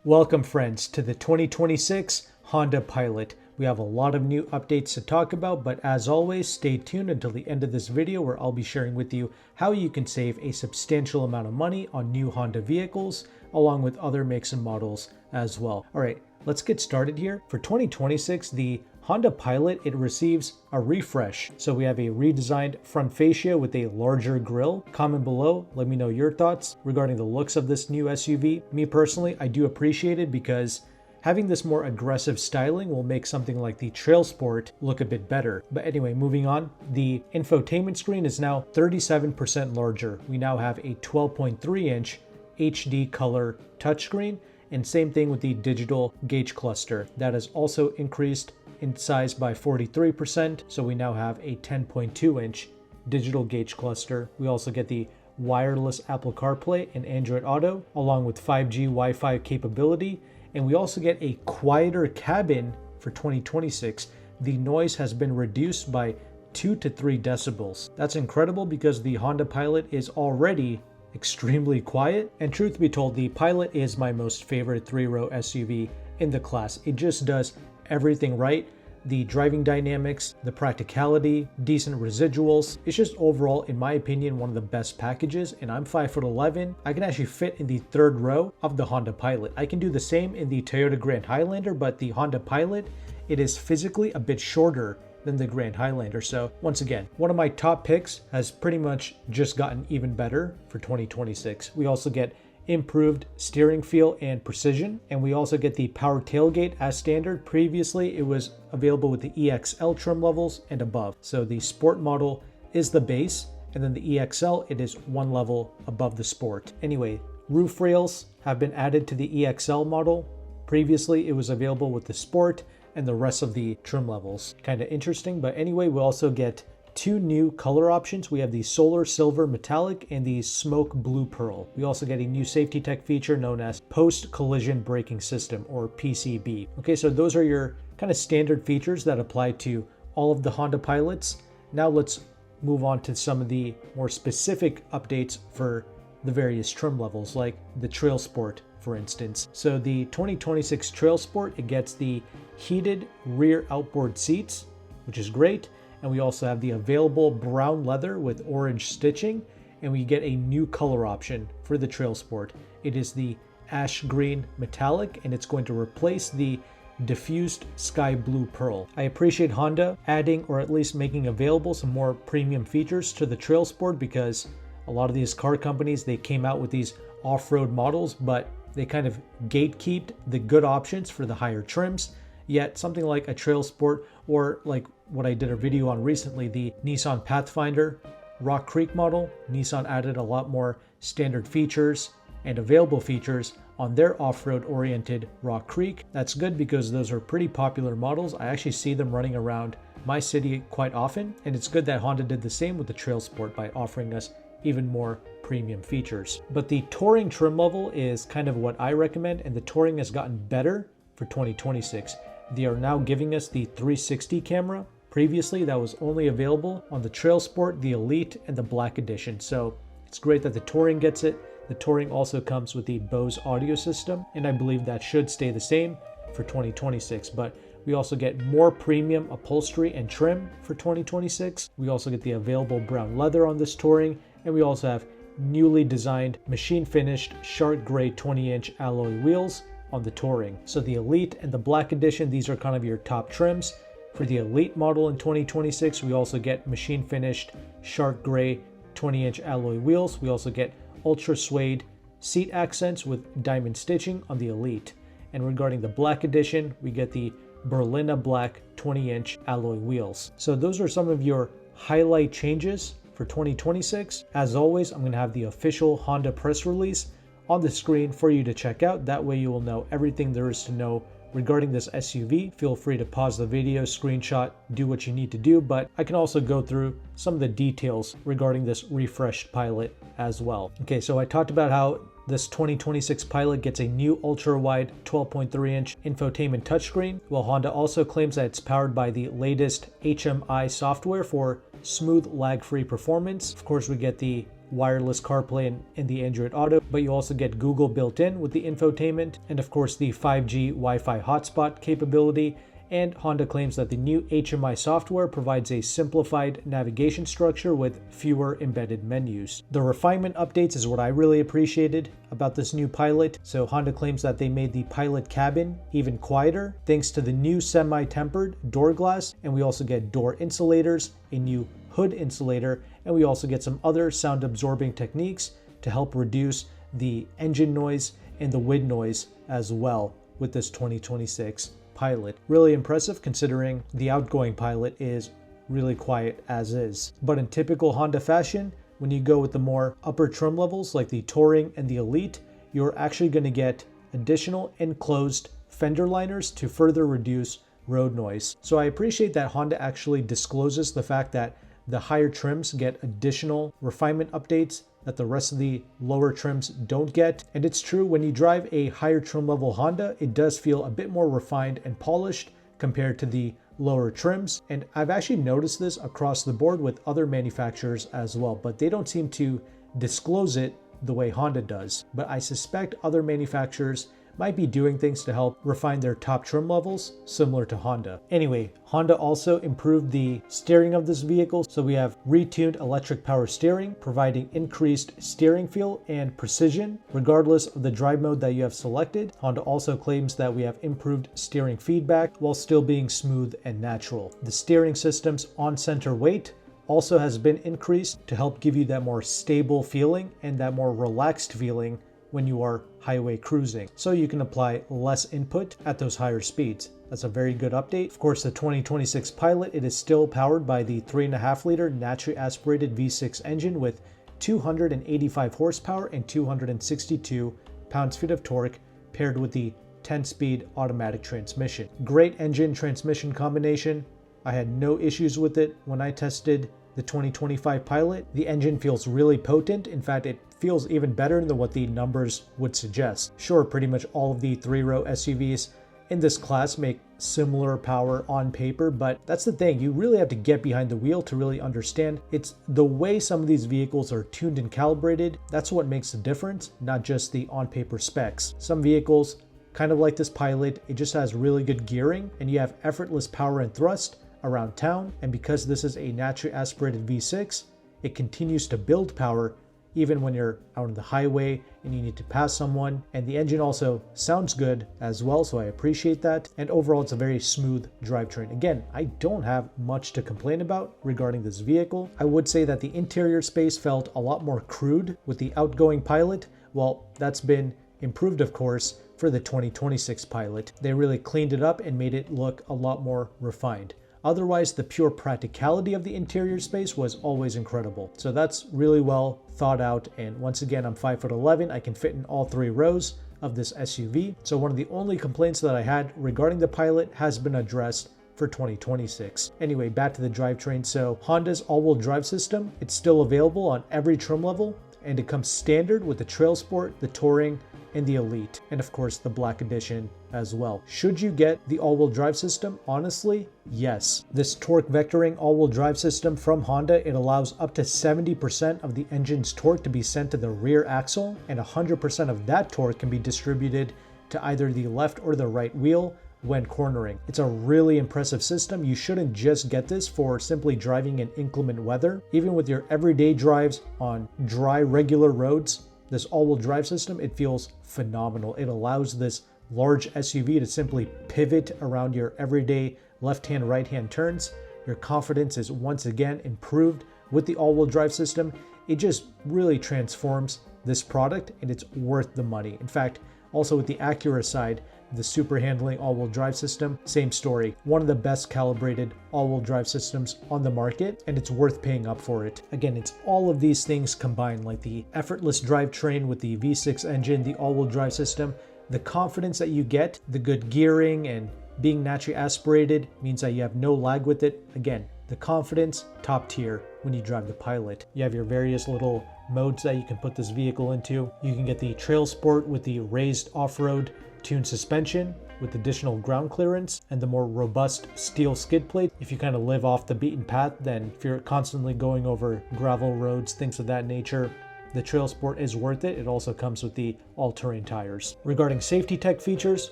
Welcome friends to the 2026 Honda Pilot. We have a lot of new updates to talk about, but as always, stay tuned until the end of this video where I'll be sharing with you how you can save a substantial amount of money on new Honda vehicles, along with other makes and models as well. All right, let's get started here. For 2026, the Honda Pilot, it receives a refresh. So we have a redesigned front fascia with a larger grille. Comment below, let me know your thoughts regarding the looks of this new SUV. Me personally, I do appreciate it because having this more aggressive styling will make something like the TrailSport look a bit better. But anyway, moving on, the infotainment screen is now 37% larger. We now have a 12.3-inch HD color touchscreen, and same thing with the digital gauge cluster. That has also increased in size by 43%, so we now have a 10.2-inch digital gauge cluster. We also get the wireless Apple CarPlay and Android Auto, along with 5G Wi-Fi capability, and we also get a quieter cabin for 2026. The noise has been reduced by 2 to 3 decibels. That's incredible because the Honda Pilot is already extremely quiet, and truth be told, the Pilot is my most favorite 3-row SUV in the class. It just does everything right. The driving dynamics, the practicality, decent residuals. It's just overall, in my opinion, one of the best packages, and I'm 5'11". I can actually fit in the 3rd row of the Honda Pilot. I can do the same in the Toyota Grand Highlander, but the Honda Pilot, it is physically a bit shorter than the Grand Highlander. So once again, one of my top picks has pretty much just gotten even better for 2026. We also get improved steering feel and precision, and we also get the power tailgate as standard. Previously it was available with the EXL trim levels and above, so the Sport model is the base, and then the EXL, it is one level above the Sport. Anyway, roof rails have been added to the EXL model. Previously it was available with the Sport and the rest of the trim levels. Kind of interesting, but anyway, we also get 2 new color options. We have the Solar Silver Metallic and the Smoke Blue Pearl. We also get a new safety tech feature known as Post Collision Braking System, or PCB. Okay, so those are your kind of standard features that apply to all of the Honda Pilots. Now let's move on to some of the more specific updates for the various trim levels, like the TrailSport, for instance. So the 2026 TrailSport, it gets the heated rear outboard seats, which is great. And we also have the available brown leather with orange stitching, and we get a new color option for the TrailSport. It is the ash green metallic, and it's going to replace the diffused sky blue pearl. I appreciate Honda adding, or at least making available, some more premium features to the TrailSport, because a lot of these car companies, they came out with these off-road models, but they kind of gatekept the good options for the higher trims. Yet something like a TrailSport, or like what I did a video on recently, the Nissan Pathfinder Rock Creek model, Nissan added a lot more standard features and available features on their off-road oriented Rock Creek. That's good because those are pretty popular models. I actually see them running around my city quite often, and it's good that Honda did the same with the TrailSport by offering us even more premium features. But the Touring trim level is kind of what I recommend, and the Touring has gotten better for 2026. They are now giving us the 360 camera. Previously, that was only available on the TrailSport, the Elite, and the Black Edition. So it's great that the Touring gets it. The Touring also comes with the Bose audio system, and I believe that should stay the same for 2026. But we also get more premium upholstery and trim for 2026. We also get the available brown leather on this Touring, and we also have newly designed machine finished shark gray 20-inch alloy wheels on the Touring. So the Elite and the Black Edition, these are kind of your top trims. For the Elite model in 2026, we also get machine finished shark gray 20-inch alloy wheels. We also get ultra suede seat accents with diamond stitching on the Elite. And regarding the Black Edition, we get the Berlina Black 20-inch alloy wheels. So those are some of your highlight changes for 2026. As always, I'm going to have the official Honda press release on the screen for you to check out. That way you will know everything there is to know regarding this SUV. Feel free to pause the video, screenshot, do what you need to do, but I can also go through some of the details regarding this refreshed Pilot as well. Okay, so I talked about how this 2026 Pilot gets a new ultra-wide 12.3-inch infotainment touchscreen. Well, Honda also claims that it's powered by the latest HMI software for smooth lag-free performance. Of course, we get the wireless CarPlay and the Android Auto, but you also get Google built in with the infotainment, and of course the 5G Wi-Fi hotspot capability. And Honda claims that the new HMI software provides a simplified navigation structure with fewer embedded menus. The refinement updates is what I really appreciated about this new Pilot. So Honda claims that they made the Pilot cabin even quieter thanks to the new semi-tempered door glass, and we also get door insulators, a new hood insulator, and we also get some other sound absorbing techniques to help reduce the engine noise and the wind noise as well with this 2026 Pilot. Really impressive considering the outgoing Pilot is really quiet as is. But in typical Honda fashion, when you go with the more upper trim levels like the Touring and the Elite, you're actually going to get additional enclosed fender liners to further reduce road noise. So I appreciate that Honda actually discloses the fact that the higher trims get additional refinement updates that the rest of the lower trims don't get. And it's true, when you drive a higher trim level Honda, it does feel a bit more refined and polished compared to the lower trims. And I've actually noticed this across the board with other manufacturers as well, but they don't seem to disclose it the way Honda does. But I suspect other manufacturers might be doing things to help refine their top trim levels, similar to Honda. Anyway, Honda also improved the steering of this vehicle, so we have retuned electric power steering, providing increased steering feel and precision, regardless of the drive mode that you have selected. Honda also claims that we have improved steering feedback while still being smooth and natural. The steering system's on-center weight also has been increased to help give you that more stable feeling and that more relaxed feeling when you are highway cruising, so you can apply less input at those higher speeds. That's a very good update. Of course, the 2026 Pilot, it is still powered by the 3.5-liter naturally aspirated V6 engine with 285 horsepower and 262 pounds-feet of torque, paired with the 10-speed automatic transmission. Great engine transmission combination. I had no issues with it when I tested the 2025 Pilot. The engine feels really potent. In fact, it feels even better than what the numbers would suggest. Sure, pretty much all of the three-row SUVs in this class make similar power on paper, but that's the thing, you really have to get behind the wheel to really understand. It's the way some of these vehicles are tuned and calibrated, that's what makes the difference, not just the on-paper specs. Some vehicles, kind of like this Pilot, it just has really good gearing, and you have effortless power and thrust around town, and because this is a naturally aspirated V6, it continues to build power even when you're out on the highway and you need to pass someone. And the engine also sounds good as well, so I appreciate that. And overall, it's a very smooth drivetrain. Again, I don't have much to complain about regarding this vehicle. I would say that the interior space felt a lot more crude with the outgoing Pilot. Well, that's been improved, of course, for the 2026 Pilot. They really cleaned it up and made it look a lot more refined. Otherwise, the pure practicality of the interior space was always incredible. So that's really well thought out. And once again, I'm 5'11". I can fit in all three rows of this SUV. So one of the only complaints that I had regarding the Pilot has been addressed for 2026. Anyway, back to the drivetrain. So Honda's all-wheel drive system, it's still available on every trim level, and it comes standard with the TrailSport, the Touring, and the Elite, and of course the Black Edition as well. Should you get the all-wheel drive system? Honestly, yes. This torque vectoring all-wheel drive system from Honda, it allows up to 70% of the engine's torque to be sent to the rear axle, and 100% of that torque can be distributed to either the left or the right wheel when cornering. It's a really impressive system. You shouldn't just get this for simply driving in inclement weather. Even with your everyday drives on dry, regular roads, this all-wheel drive system, it feels phenomenal. It allows this large SUV to simply pivot around your everyday left-hand, right-hand turns. Your confidence is once again improved with the all-wheel drive system. It just really transforms this product, and it's worth the money. In fact, also with the Acura side, the super handling all-wheel drive system, same story. One of the best calibrated all-wheel drive systems on the market, and it's worth paying up for it. Again, it's all of these things combined, like the effortless drivetrain with the V6 engine, the all-wheel drive system, the confidence that you get, the good gearing, and being naturally aspirated means that you have no lag with it. Again, the confidence, top tier when you drive the Pilot. You have your various little modes that you can put this vehicle into. You can get the TrailSport with the raised off-road tuned suspension with additional ground clearance and the more robust steel skid plate. If you kind of live off the beaten path, then if you're constantly going over gravel roads, things of that nature, the TrailSport is worth it. It also comes with the all-terrain tires. Regarding safety tech features,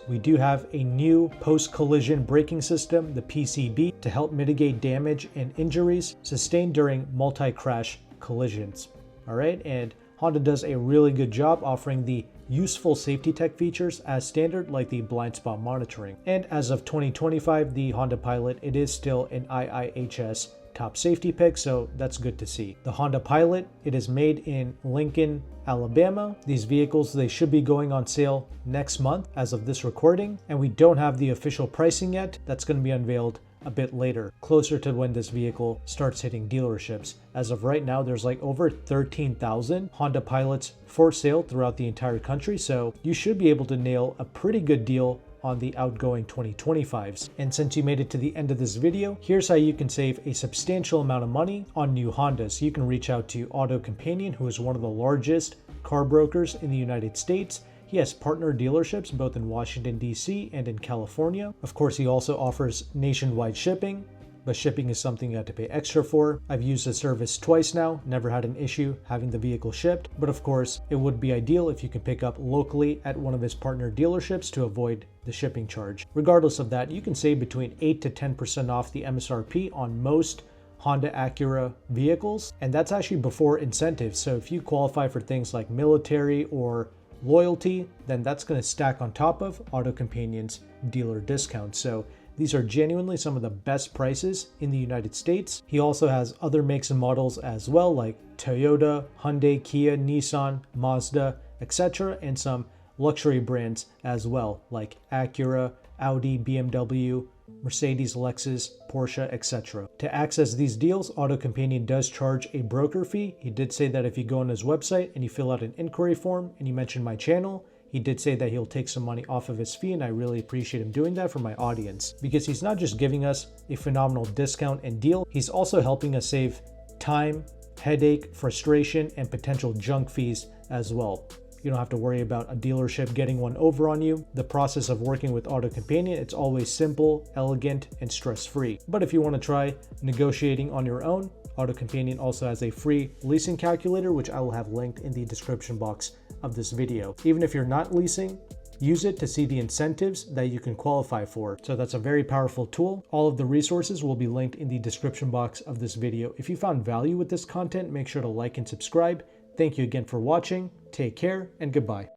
we do have a new post-collision braking system, the PCB, to help mitigate damage and injuries sustained during multi-crash collisions. All right, and Honda does a really good job offering the useful safety tech features as standard, like the blind spot monitoring. And as of 2025, the Honda Pilot, it is still an IIHS top safety pick, so that's good to see. The Honda Pilot, it is made in Lincoln, Alabama. These vehicles, they should be going on sale next month as of this recording, and we don't have the official pricing yet. That's going to be unveiled a bit later, closer to when this vehicle starts hitting dealerships. As of right now, there's like over 13,000 Honda Pilots for sale throughout the entire country, so you should be able to nail a pretty good deal on the outgoing 2025s. And since you made it to the end of this video, here's how you can save a substantial amount of money on new Hondas. You can reach out to AutoCompanion, who is one of the largest car brokers in the United States. He has partner dealerships both in Washington, D.C. and in California. Of course, he also offers nationwide shipping, but shipping is something you have to pay extra for. I've used the service twice now, never had an issue having the vehicle shipped, but of course, it would be ideal if you can pick up locally at one of his partner dealerships to avoid the shipping charge. Regardless of that, you can save between 8 to 10% off the MSRP on most Honda Acura vehicles, and that's actually before incentives. So if you qualify for things like military or loyalty, then that's going to stack on top of AutoCompanion's dealer discount. So these are genuinely some of the best prices in the United States. He also has other makes and models as well, like Toyota, Hyundai, Kia, Nissan, Mazda, etc., and some luxury brands as well, like Acura, Audi, BMW, Mercedes, Lexus, Porsche, etc. To access these deals, AutoCompanion does charge a broker fee. He did say that if you go on his website and you fill out an inquiry form and you mention my channel, he did say that he'll take some money off of his fee, and I really appreciate him doing that for my audience, because he's not just giving us a phenomenal discount and deal, he's also helping us save time, headache, frustration, and potential junk fees as well. You don't have to worry about a dealership getting one over on you. The process of working with AutoCompanion, it's always simple, elegant, and stress-free. But if you want to try negotiating on your own, AutoCompanion also has a free leasing calculator, which I will have linked in the description box of this video. Even if you're not leasing, use it to see the incentives that you can qualify for. So that's a very powerful tool. All of the resources will be linked in the description box of this video. If you found value with this content, make sure to like and subscribe. Thank you again for watching. Take care and goodbye.